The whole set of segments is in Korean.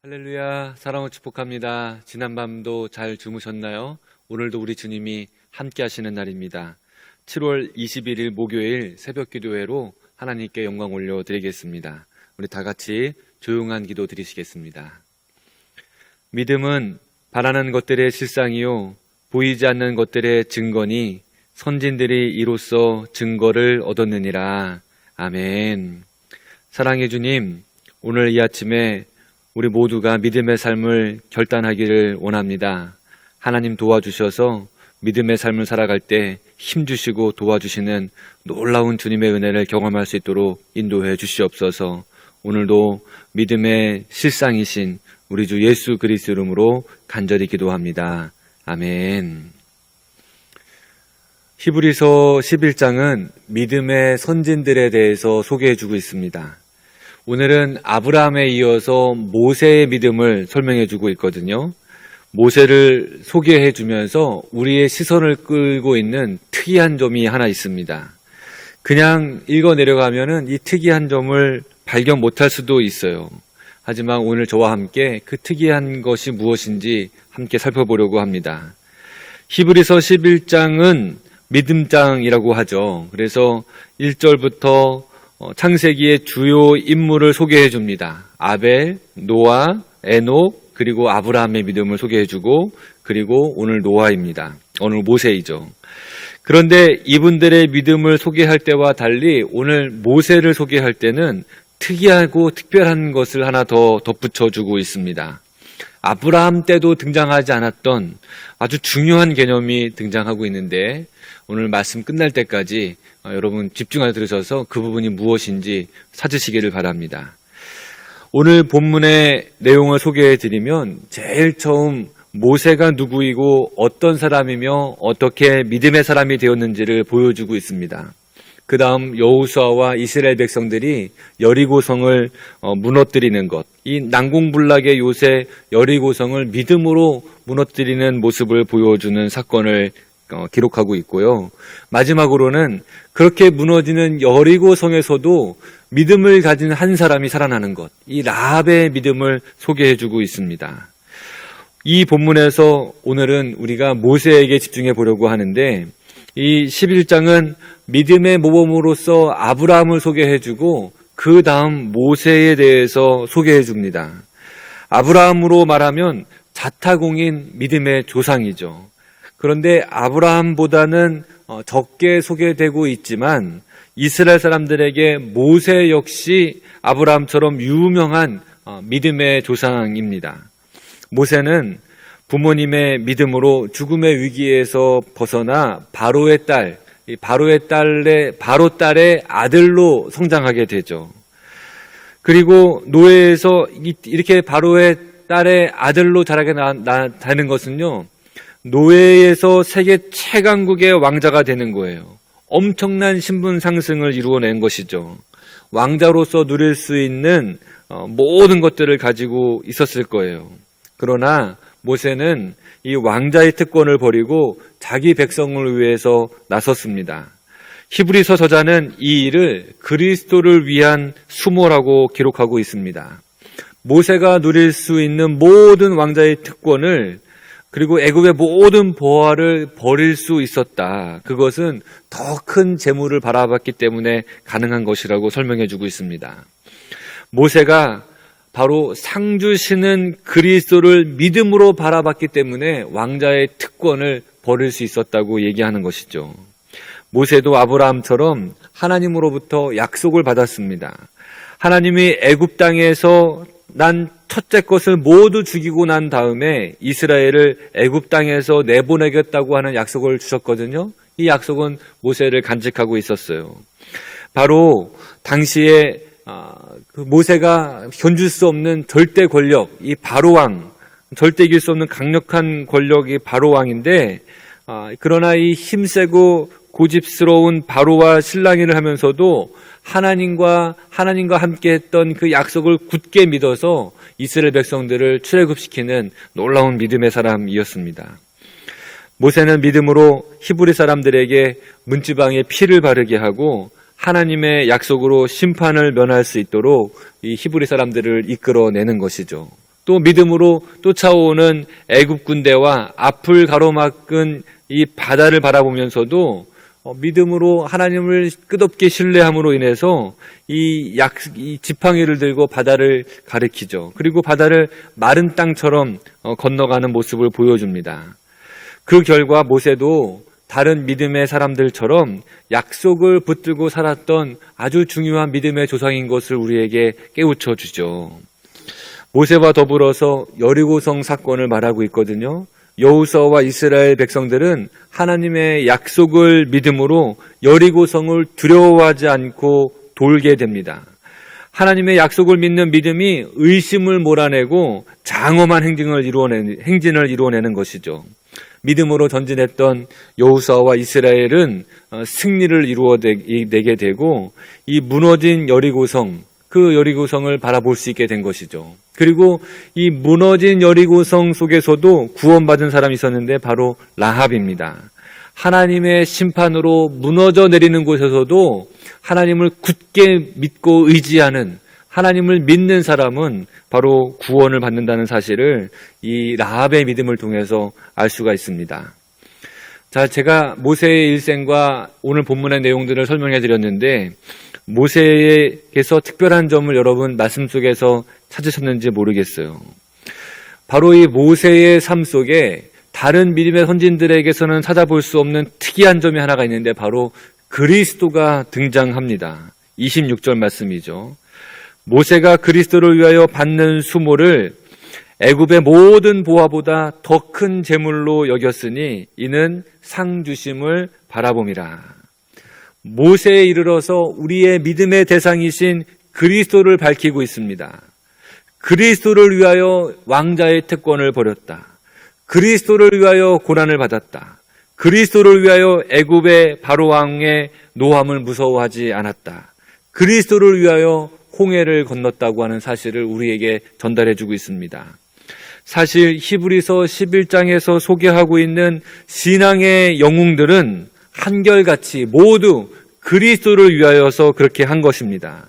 할렐루야, 사랑을 축복합니다. 지난밤도 잘 주무셨나요? 오늘도 우리 주님이 함께 하시는 날입니다. 7월 21일 목요일 새벽 기도회로 하나님께 영광 올려드리겠습니다. 우리 다 같이 조용한 기도 드리시겠습니다. 믿음은 바라는 것들의 실상이요 보이지 않는 것들의 증거니 선진들이 이로써 증거를 얻었느니라. 아멘. 사랑의 주님, 오늘 이 아침에 우리 모두가 믿음의 삶을 결단하기를 원합니다. 하나님 도와주셔서 믿음의 삶을 살아갈 때 힘주시고 도와주시는 놀라운 주님의 은혜를 경험할 수 있도록 인도해 주시옵소서. 오늘도 믿음의 실상이신 우리 주 예수 그리스도 이름으로 간절히 기도합니다. 아멘. 히브리서 11장은 믿음의 선진들에 대해서 소개해 주고 있습니다. 오늘은 아브라함에 이어서 모세의 믿음을 설명해 주고 있거든요. 모세를 소개해 주면서 우리의 시선을 끌고 있는 특이한 점이 하나 있습니다. 그냥 읽어 내려가면은 이 특이한 점을 발견 못할 수도 있어요. 하지만 오늘 저와 함께 그 특이한 것이 무엇인지 함께 살펴보려고 합니다. 히브리서 11장은 믿음장이라고 하죠. 그래서 1절부터 창세기의 주요 인물을 소개해 줍니다. 아벨, 노아, 에녹, 그리고 아브라함의 믿음을 소개해 주고, 그리고 오늘 노아입니다. 오늘 모세이죠. 그런데 이분들의 믿음을 소개할 때와 달리 오늘 모세를 소개할 때는 특이하고 특별한 것을 하나 더 덧붙여 주고 있습니다. 아브라함 때도 등장하지 않았던 아주 중요한 개념이 등장하고 있는데 오늘 말씀 끝날 때까지 여러분 집중하여 들으셔서 그 부분이 무엇인지 찾으시기를 바랍니다. 오늘 본문의 내용을 소개해 드리면 제일 처음 모세가 누구이고 어떤 사람이며 어떻게 믿음의 사람이 되었는지를 보여주고 있습니다. 그 다음 여호수아와 이스라엘 백성들이 여리고성을 무너뜨리는 것, 이 난공불락의 요새 여리고성을 믿음으로 무너뜨리는 모습을 보여주는 사건을 기록하고 있고요. 마지막으로는 그렇게 무너지는 여리고성에서도 믿음을 가진 한 사람이 살아나는 것, 이 라합의 믿음을 소개해주고 있습니다. 이 본문에서 오늘은 우리가 모세에게 집중해 보려고 하는데 이 11장은 믿음의 모범으로서 아브라함을 소개해주고 그 다음 모세에 대해서 소개해줍니다. 아브라함으로 말하면 자타공인 믿음의 조상이죠. 그런데 아브라함보다는 적게 소개되고 있지만 이스라엘 사람들에게 모세 역시 아브라함처럼 유명한 믿음의 조상입니다. 모세는 부모님의 믿음으로 죽음의 위기에서 벗어나 바로의 딸의 아들로 성장하게 되죠. 그리고 노예에서 이렇게 바로의 딸의 아들로 자라게 되는 것은요, 노예에서 세계 최강국의 왕자가 되는 거예요. 엄청난 신분 상승을 이루어낸 것이죠. 왕자로서 누릴 수 있는 모든 것들을 가지고 있었을 거예요. 그러나 모세는 이 왕자의 특권을 버리고 자기 백성을 위해서 나섰습니다. 히브리서 저자는 이 일을 그리스도를 위한 수모라고 기록하고 있습니다. 모세가 누릴 수 있는 모든 왕자의 특권을 그리고 애굽의 모든 보화를 버릴 수 있었다. 그것은 더 큰 재물을 바라봤기 때문에 가능한 것이라고 설명해 주고 있습니다. 모세가 바로 상 주시는 그리스도를 믿음으로 바라봤기 때문에 왕자의 특권을 버릴 수 있었다고 얘기하는 것이죠. 모세도 아브라함처럼 하나님으로부터 약속을 받았습니다. 하나님이 애굽 땅에서 난 첫째 것을 모두 죽이고 난 다음에 이스라엘을 애굽 땅에서 내보내겠다고 하는 약속을 주셨거든요. 이 약속은 모세를 간직하고 있었어요. 바로 당시에 모세가 견줄 수 없는 절대 권력, 이 바로왕, 절대 이길 수 없는 강력한 권력이 바로왕인데, 그러나 이 힘세고 고집스러운 바로와 실랑이를 하면서도 하나님과 함께 했던 그 약속을 굳게 믿어서 이스라엘 백성들을 출애굽시키는 놀라운 믿음의 사람이었습니다. 모세는 믿음으로 히브리 사람들에게 문지방에 피를 바르게 하고 하나님의 약속으로 심판을 면할 수 있도록 이 히브리 사람들을 이끌어내는 것이죠. 또 믿음으로 쫓아오는 애굽 군대와 앞을 가로막은 이 바다를 바라보면서도 믿음으로 하나님을 끝없게 신뢰함으로 인해서 이 지팡이를 들고 바다를 가리키죠. 그리고 바다를 마른 땅처럼 건너가는 모습을 보여줍니다. 그 결과 모세도 다른 믿음의 사람들처럼 약속을 붙들고 살았던 아주 중요한 믿음의 조상인 것을 우리에게 깨우쳐 주죠. 모세와 더불어서 여리고성 사건을 말하고 있거든요. 여호수아와 이스라엘 백성들은 하나님의 약속을 믿음으로 여리고성을 두려워하지 않고 돌게 됩니다. 하나님의 약속을 믿는 믿음이 의심을 몰아내고 장엄한 행진을 이루어내는 것이죠. 믿음으로 전진했던 여호수아와 이스라엘은 승리를 이루어내게 되고 이 무너진 여리고성, 그 여리고성을 바라볼 수 있게 된 것이죠. 그리고 이 무너진 여리고성 속에서도 구원받은 사람이 있었는데 바로 라합입니다. 하나님의 심판으로 무너져 내리는 곳에서도 하나님을 굳게 믿고 의지하는, 하나님을 믿는 사람은 바로 구원을 받는다는 사실을 이 라합의 믿음을 통해서 알 수가 있습니다. 자, 제가 모세의 일생과 오늘 본문의 내용들을 설명해 드렸는데 모세에게서 특별한 점을 여러분 말씀 속에서 찾으셨는지 모르겠어요. 바로 이 모세의 삶 속에 다른 믿음의 선진들에게서는 찾아볼 수 없는 특이한 점이 하나가 있는데 바로 그리스도가 등장합니다. 26절 말씀이죠. 모세가 그리스도를 위하여 받는 수모를 애굽의 모든 보화보다 더 큰 재물로 여겼으니 이는 상 주심을 바라봄이라. 모세에 이르러서 우리의 믿음의 대상이신 그리스도를 밝히고 있습니다. 그리스도를 위하여 왕자의 특권을 버렸다. 그리스도를 위하여 고난을 받았다. 그리스도를 위하여 애굽의 바로왕의 노함을 무서워하지 않았다. 그리스도를 위하여 홍해를 건넜다고 하는 사실을 우리에게 전달해주고 있습니다. 사실 히브리서 11장에서 소개하고 있는 신앙의 영웅들은 한결같이 모두 그리스도를 위하여서 그렇게 한 것입니다.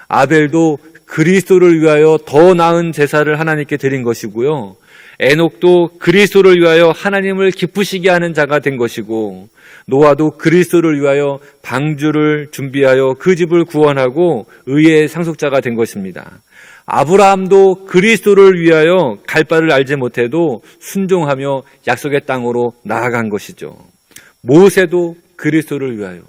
아벨도 그리스도를 위하여 더 나은 제사를 하나님께 드린 것이고요. 에녹도 그리스도를 위하여 하나님을 기쁘시게 하는 자가 된 것이고, 노아도 그리스도를 위하여 방주를 준비하여 그 집을 구원하고 의의 상속자가 된 것입니다. 아브라함도 그리스도를 위하여 갈 바를 알지 못해도 순종하며 약속의 땅으로 나아간 것이죠. 모세도 그리스도를 위하여,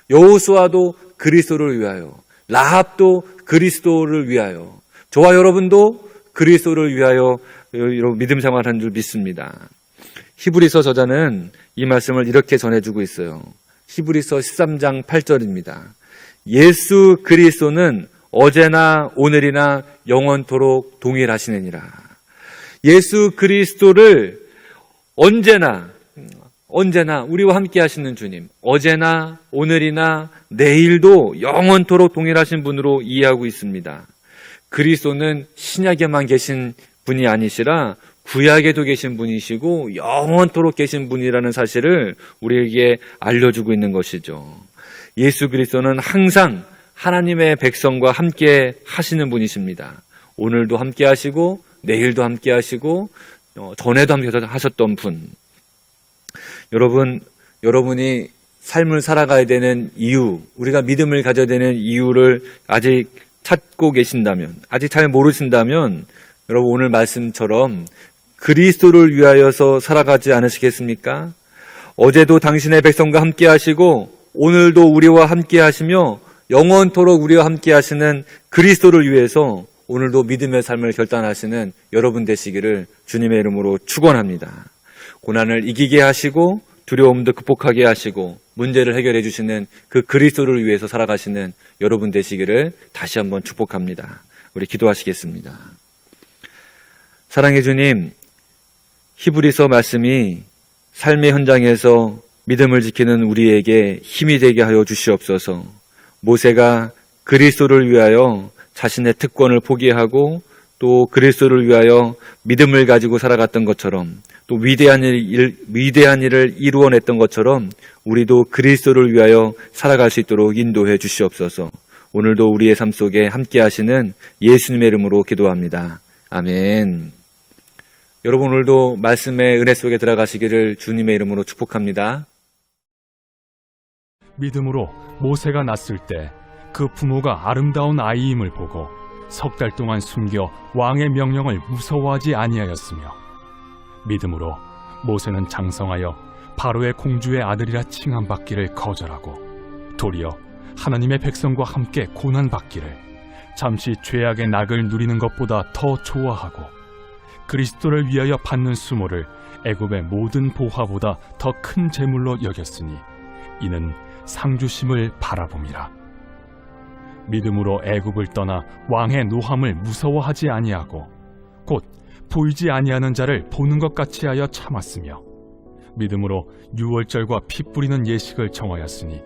여호수아도 그리스도를 위하여, 라합도 그리스도를 위하여, 저와 여러분도 그리스도를 위하여 믿음 생활한 줄 믿습니다. 히브리서 저자는 이 말씀을 이렇게 전해주고 있어요. 히브리서 13장 8절입니다. 예수 그리스도는 어제나 오늘이나 영원토록 동일하시느니라. 예수 그리스도를 언제나 우리와 함께 하시는 주님, 어제나 오늘이나 내일도 영원토록 동일하신 분으로 이해하고 있습니다. 그리스도는 신약에만 계신 분이 아니시라 구약에도 계신 분이시고 영원토록 계신 분이라는 사실을 우리에게 알려주고 있는 것이죠. 예수 그리스도는 항상 하나님의 백성과 함께 하시는 분이십니다. 오늘도 함께 하시고 내일도 함께 하시고 전에도 함께 하셨던 분. 여러분이 삶을 살아가야 되는 이유, 우리가 믿음을 가져야 되는 이유를 아직 찾고 계신다면, 아직 잘 모르신다면 여러분 오늘 말씀처럼 그리스도를 위하여서 살아가지 않으시겠습니까? 어제도 당신의 백성과 함께 하시고 오늘도 우리와 함께 하시며 영원토록 우리와 함께 하시는 그리스도를 위해서 오늘도 믿음의 삶을 결단하시는 여러분 되시기를 주님의 이름으로 축원합니다. 고난을 이기게 하시고 두려움도 극복하게 하시고 문제를 해결해 주시는 그 그리스도를 위해서 살아가시는 여러분 되시기를 다시 한번 축복합니다. 우리 기도하시겠습니다. 사랑의 주님, 히브리서 말씀이 삶의 현장에서 믿음을 지키는 우리에게 힘이 되게 하여 주시옵소서. 모세가 그리스도를 위하여 자신의 특권을 포기하고 또 그리스도를 위하여 믿음을 가지고 살아갔던 것처럼 또 위대한 일을 이루어냈던 것처럼 우리도 그리스도를 위하여 살아갈 수 있도록 인도해 주시옵소서. 오늘도 우리의 삶 속에 함께 하시는 예수님의 이름으로 기도합니다. 아멘. 여러분 오늘도 말씀의 은혜 속에 들어가시기를 주님의 이름으로 축복합니다. 믿음으로 모세가 낳았을 때 그 부모가 아름다운 아이임을 보고 석 달 동안 숨겨 왕의 명령을 무서워하지 아니하였으며, 믿음으로 모세는 장성하여 바로의 공주의 아들이라 칭함받기를 거절하고 도리어 하나님의 백성과 함께 고난받기를 잠시 죄악의 낙을 누리는 것보다 더 좋아하고 그리스도를 위하여 받는 수모를 애굽의 모든 보화보다 더 큰 재물로 여겼으니 이는 상주심을 바라봄이라. 믿음으로 애굽을 떠나 왕의 노함을 무서워하지 아니하고 곧 보이지 아니하는 자를 보는 것 같이 하여 참았으며, 믿음으로 유월절과 피 뿌리는 예식을 정하였으니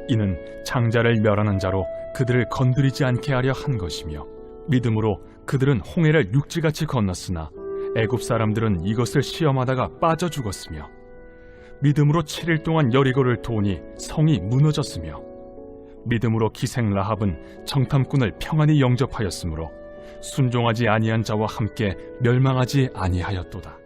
이는 장자를 멸하는 자로 그들을 건드리지 않게 하려 한 것이며, 믿음으로 그들은 홍해를 육지같이 건넜으나 애굽 사람들은 이것을 시험하다가 빠져 죽었으며, 믿음으로 7일 동안 여리고를 도우니 성이 무너졌으며, 믿음으로 기생 라합은 정탐꾼을 평안히 영접하였으므로 순종하지 아니한 자와 함께 멸망하지 아니하였도다.